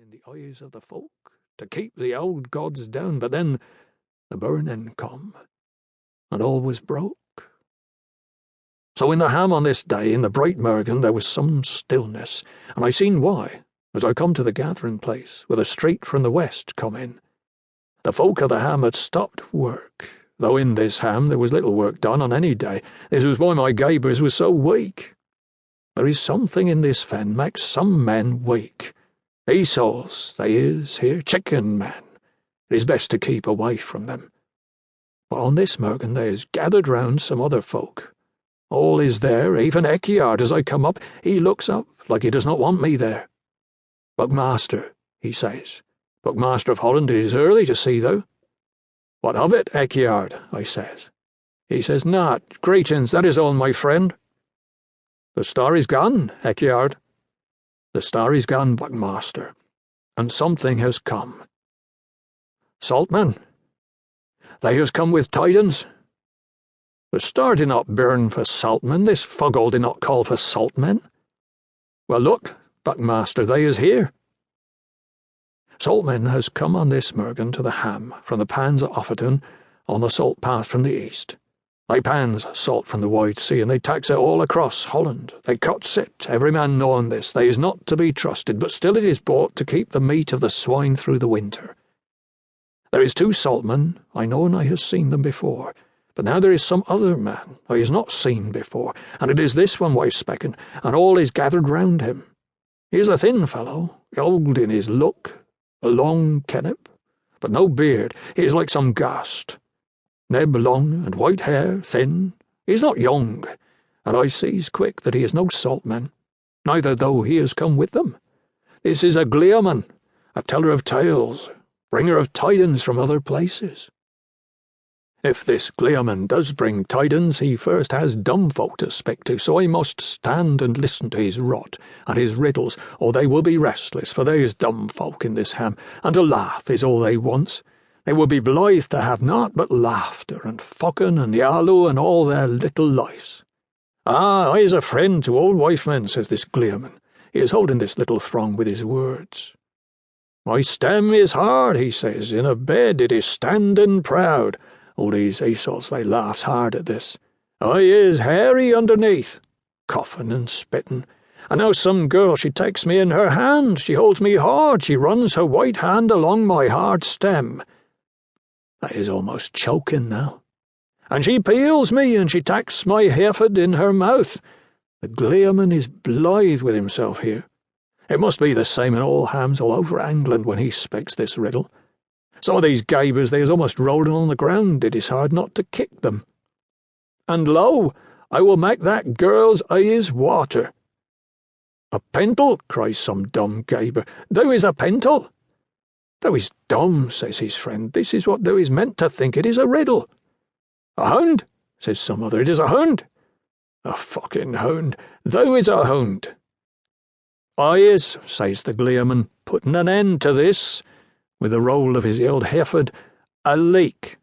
in the eyes of the folk, to keep the old gods down, but then the burning come, and all was broke. So in the ham on this day, in the bright Mergen, there was some stillness, and I seen why, as I come to the gathering place, with a street from the west come in. The folk of the ham had stopped work, though in this ham there was little work done on any day. This was why my gabers was so weak. There is something in this fen makes some men weak. Esau's, they is here, chicken men. It is best to keep away from them. But on this Mergen they is gathered round some other folk. All is there, even Echiard, as I come up, he looks up, like he does not want me there. Buccmaster, he says. Buccmaster of Holland, it is early to see thou. What of it, Echiard, I says. He says, Not, greetings, that is all, my friend. The star is gone, Echiard. The star is gone, Buccmaster, and something has come. Saltmen, they has come with tidings. The star did not burn for saltmen, this fuggle did not call for saltmen. Well, look, Buccmaster, they is here. Saltmen has come on this Mergen to the ham, from the pans of Offerton, on the salt path from the east. They pans salt from the wide sea, and they tax it all across Holland. They cuts it, every man knowing this. They is not to be trusted, but still it is bought to keep the meat of the swine through the winter. There is 2 saltmen, I know, and I has seen them before. But now there is some other man I has not seen before, and it is this one why specken, and all is gathered round him. He is a thin fellow, old in his look, a long kennep, but no beard. He is like some ghast. Neb long and white hair, thin. He is not young, and I sees quick that he is no saltman, neither though he has come with them. This is a gleeman, a teller of tales, bringer of tidings from other places. If this gleeman does bring tidings, he first has dumb folk to speak to, so I must stand and listen to his rot and his riddles, or they will be restless, for there is dumb folk in this ham, and to laugh is all they wants. They will be blithe to have naught but laughter, and fucking and yallo and all their little lives. Ah, I is a friend to old wifemen, says this gleeman. He is holding this little throng with his words. My stem is hard, he says, in a bed it is standing proud. All these Esau's, they laughs hard at this. I is hairy underneath, coughing and spitting. And now some girl, she takes me in her hand, she holds me hard, she runs her white hand along my hard stem. That is almost choking now. And she peels me, and she takes my heifer in her mouth. The gleeman is blithe with himself here. It must be the same in all hams all over England when he speaks this riddle. Some of these gabers, they is almost rolling on the ground. It is hard not to kick them. And lo, I will make that girl's eyes water. A pentle, cries some dumb gaber. Thou is a pentle. Thou is dumb, says his friend. This is what thou is meant to think. It is a riddle. A hound, says some other. It is a hound. A fucking hound. Thou is a hound. I is, says the gleeman, putting an end to this, with a roll of his old heifer, a leak.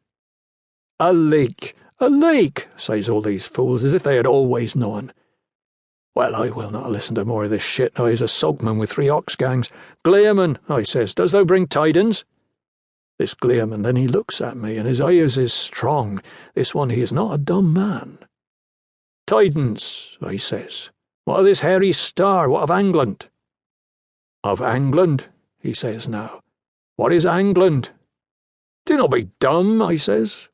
A leak, a leak, says all these fools, as if they had always known. Well, I will not listen to more of this shit. I is a soakman with 3 ox gangs. Gleeman, I says, does thou bring tidings? This gleeman, then he looks at me, and his eyes is strong. This one, he is not a dumb man. Tidings, I says. What of this hairy star? What of England? Of England, he says now. What is England? Do not be dumb, I says.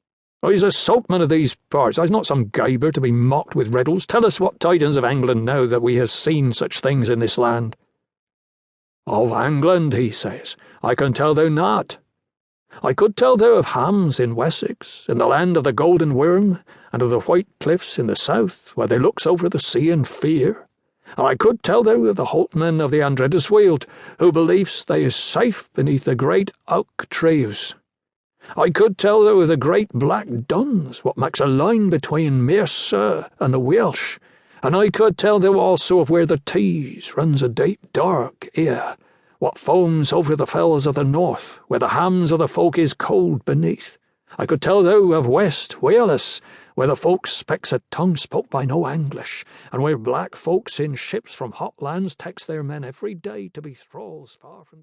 I's a soakman of these parts. I's not some gaber to be mocked with riddles. Tell us what tidings of England now that we has seen such things in this land. Of England, he says, I can tell thou not. I could tell thou of hams in Wessex, in the land of the golden worm, and of the white cliffs in the south, where they looks over the sea in fear. And I could tell thou of the holtmen of the Andredesweald, who believes they is safe beneath the great oak trees. I could tell thou of the great black duns, what makes a line between Mercer and the Welsh, and I could tell thou also of where the Tees runs a deep dark ear, what foams over the fells of the north, where the hams of the folk is cold beneath. I could tell thou of West Wales, where the folks speaks a tongue spoke by no English, and where black folks in ships from hot lands takes their men every day to be thralls far from the